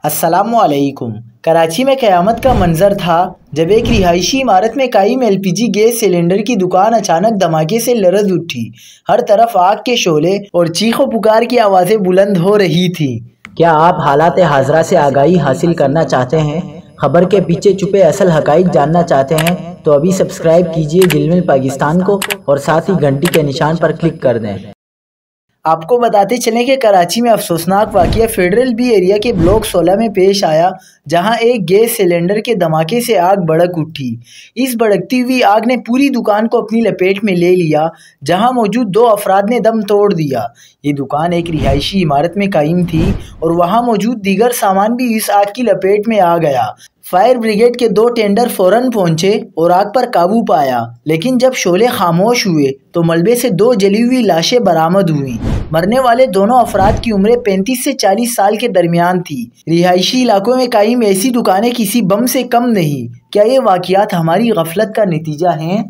अस्सलामुअलैकुम। कराची में क़यामत का मंजर था जब एक रिहायशी इमारत में कायम एलपीजी गैस सिलेंडर की दुकान अचानक धमाके से लरज़ उठी। हर तरफ आग के शोले और चीखों पुकार की आवाज़ें बुलंद हो रही थी। क्या आप हालात हाज़रा से आगाही हासिल करना चाहते हैं? खबर के पीछे छुपे असल हक़ाइक़ जानना चाहते हैं? तो अभी सब्सक्राइब कीजिए ज़िलमिल पाकिस्तान को और साथ ही घंटी के निशान पर क्लिक कर दें। आपको बताते चलें कि कराची में अफसोसनाक वाक़या फेडरल बी एरिया के ब्लॉक 16 में पेश आया, जहां एक गैस सिलेंडर के धमाके से आग भड़क उठी। इस भड़कती हुई आग ने पूरी दुकान को अपनी लपेट में ले लिया, जहां मौजूद 2 अफराद ने दम तोड़ दिया। ये दुकान एक रिहायशी इमारत में कायम थी और वहां मौजूद दीगर सामान भी इस आग की लपेट में आ गया। फायर ब्रिगेड के 2 टेंडर फौरन पहुंचे और आग पर काबू पाया, लेकिन जब शोले खामोश हुए तो मलबे से 2 जली हुई लाशें बरामद हुई। मरने वाले दोनों अफराद की उम्रें 35 से 40 साल के दरमियान थी। रिहायशी इलाकों में कायम ऐसी दुकानें किसी बम से कम नहीं। क्या ये वाक़यात हमारी गफलत का नतीजा हैं?